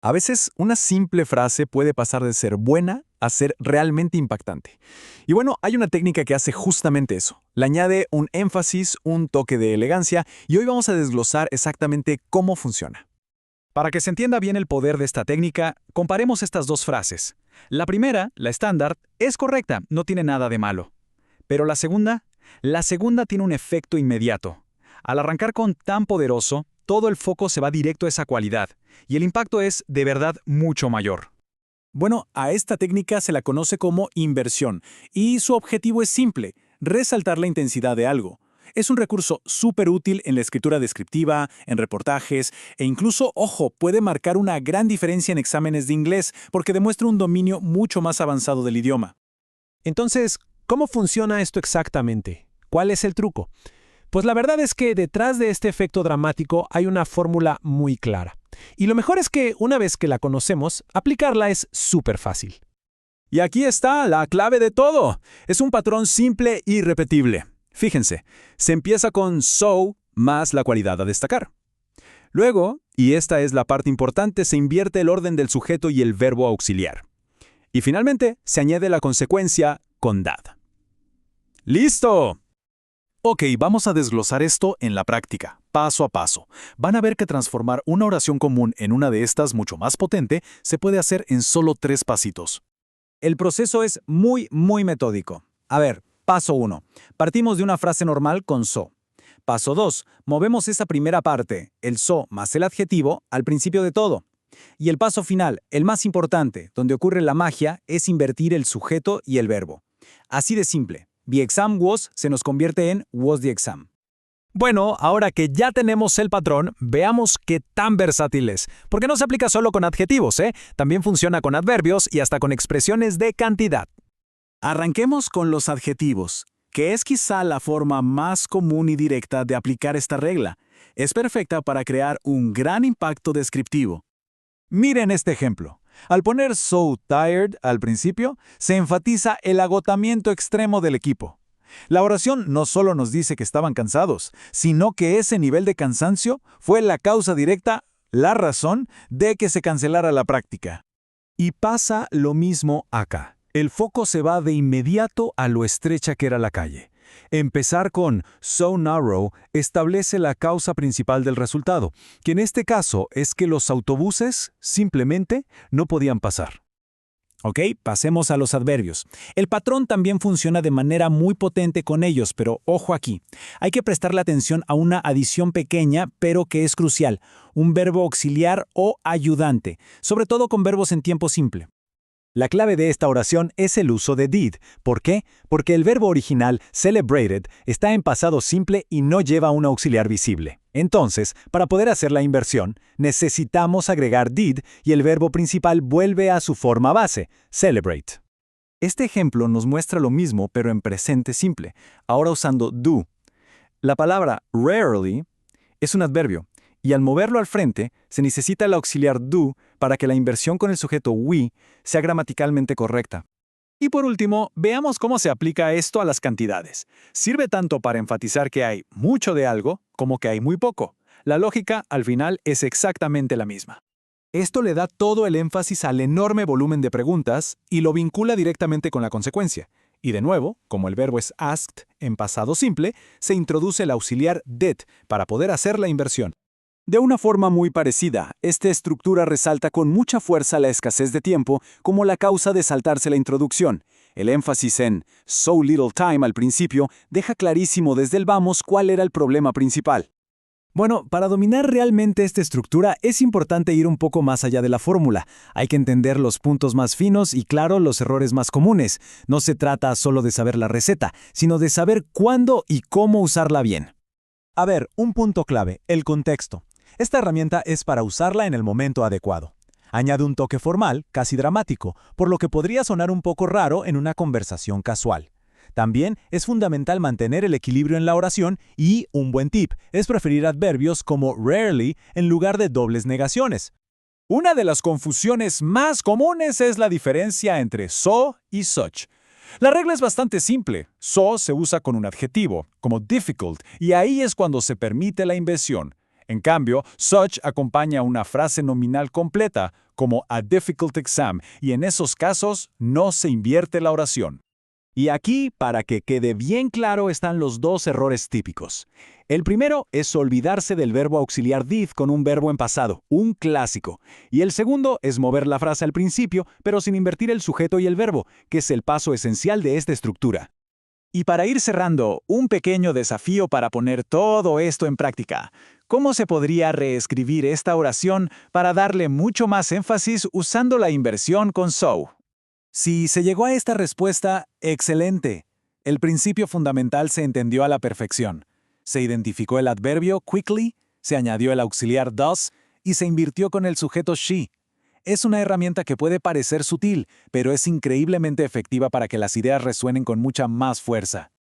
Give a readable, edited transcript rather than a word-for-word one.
A veces una simple frase puede pasar de ser buena a ser realmente impactante. Y bueno, hay una técnica que hace justamente eso. Le añade un énfasis, un toque de elegancia, y hoy vamos a desglosar exactamente cómo funciona. Para que se entienda bien el poder de esta técnica, comparemos estas dos frases. La primera, la estándar, es correcta, no tiene nada de malo. Pero la segunda tiene un efecto inmediato. Al arrancar con tan poderoso, todo el foco se va directo a esa cualidad, y el impacto es, de verdad, mucho mayor. Bueno, a esta técnica se la conoce como inversión, y su objetivo es simple, resaltar la intensidad de algo. Es un recurso súper útil en la escritura descriptiva, en reportajes, e incluso, ojo, puede marcar una gran diferencia en exámenes de inglés, porque demuestra un dominio mucho más avanzado del idioma. Entonces, ¿cómo funciona esto exactamente? ¿Cuál es el truco? Pues la verdad es que detrás de este efecto dramático hay una fórmula muy clara. Y lo mejor es que una vez que la conocemos, aplicarla es súper fácil. Y aquí está la clave de todo. Es un patrón simple y repetible. Fíjense, se empieza con so más la cualidad a destacar. Luego, y esta es la parte importante, se invierte el orden del sujeto y el verbo auxiliar. Y finalmente, se añade la consecuencia con that. ¡Listo! Ok, vamos a desglosar esto en la práctica, paso a paso. Van a ver que transformar una oración común en una de estas mucho más potente se puede hacer en solo 3 pasitos. El proceso es muy metódico. A ver, paso 1. Partimos de una frase normal con so. Paso 2. Movemos esa primera parte, el so más el adjetivo, al principio de todo. Y el paso final, el más importante, donde ocurre la magia, es invertir el sujeto y el verbo. Así de simple. The exam was se nos convierte en was the exam. Bueno, ahora que ya tenemos el patrón, veamos qué tan versátil es. Porque no se aplica solo con adjetivos, ¿eh? También funciona con adverbios y hasta con expresiones de cantidad. Arranquemos con los adjetivos, que es quizá la forma más común y directa de aplicar esta regla. Es perfecta para crear un gran impacto descriptivo. Miren este ejemplo. Al poner so tired al principio, se enfatiza el agotamiento extremo del equipo. La oración no solo nos dice que estaban cansados, sino que ese nivel de cansancio fue la causa directa, la razón de que se cancelara la práctica. Y pasa lo mismo acá. El foco se va de inmediato a lo estrecha que era la calle. Empezar con so narrow establece la causa principal del resultado, que en este caso es que los autobuses simplemente no podían pasar. Ok, pasemos a los adverbios. El patrón también funciona de manera muy potente con ellos, pero ojo aquí. Hay que prestarle atención a una adición pequeña, pero que es crucial. Un verbo auxiliar o ayudante, sobre todo con verbos en tiempo simple. La clave de esta oración es el uso de did. ¿Por qué? Porque el verbo original, celebrated, está en pasado simple y no lleva un auxiliar visible. Entonces, para poder hacer la inversión, necesitamos agregar did y el verbo principal vuelve a su forma base, celebrate. Este ejemplo nos muestra lo mismo, pero en presente simple, ahora usando do. La palabra rarely es un adverbio, y al moverlo al frente, se necesita el auxiliar do para que la inversión con el sujeto we sea gramaticalmente correcta. Y por último, veamos cómo se aplica esto a las cantidades. Sirve tanto para enfatizar que hay mucho de algo como que hay muy poco. La lógica, al final, es exactamente la misma. Esto le da todo el énfasis al enorme volumen de preguntas y lo vincula directamente con la consecuencia. Y de nuevo, como el verbo es asked en pasado simple, se introduce el auxiliar did para poder hacer la inversión. De una forma muy parecida, esta estructura resalta con mucha fuerza la escasez de tiempo como la causa de saltarse la introducción. El énfasis en so little time al principio deja clarísimo desde el vamos cuál era el problema principal. Bueno, para dominar realmente esta estructura es importante ir un poco más allá de la fórmula. Hay que entender los puntos más finos y, claro, los errores más comunes. No se trata solo de saber la receta, sino de saber cuándo y cómo usarla bien. A ver, un punto clave, el contexto. Esta herramienta es para usarla en el momento adecuado. Añade un toque formal, casi dramático, por lo que podría sonar un poco raro en una conversación casual. También es fundamental mantener el equilibrio en la oración y, un buen tip, es preferir adverbios como rarely en lugar de dobles negaciones. Una de las confusiones más comunes es la diferencia entre so y such. La regla es bastante simple. So se usa con un adjetivo, como difficult, y ahí es cuando se permite la inversión. En cambio, such acompaña una frase nominal completa, como a difficult exam, y en esos casos no se invierte la oración. Y aquí, para que quede bien claro, están los dos errores típicos. El primero es olvidarse del verbo auxiliar did con un verbo en pasado, un clásico. Y el segundo es mover la frase al principio, pero sin invertir el sujeto y el verbo, que es el paso esencial de esta estructura. Y para ir cerrando, un pequeño desafío para poner todo esto en práctica. ¿Cómo se podría reescribir esta oración para darle mucho más énfasis usando la inversión con so? Si se llegó a esta respuesta, excelente. El principio fundamental se entendió a la perfección. Se identificó el adverbio quickly, se añadió el auxiliar does y se invirtió con el sujeto she. Es una herramienta que puede parecer sutil, pero es increíblemente efectiva para que las ideas resuenen con mucha más fuerza.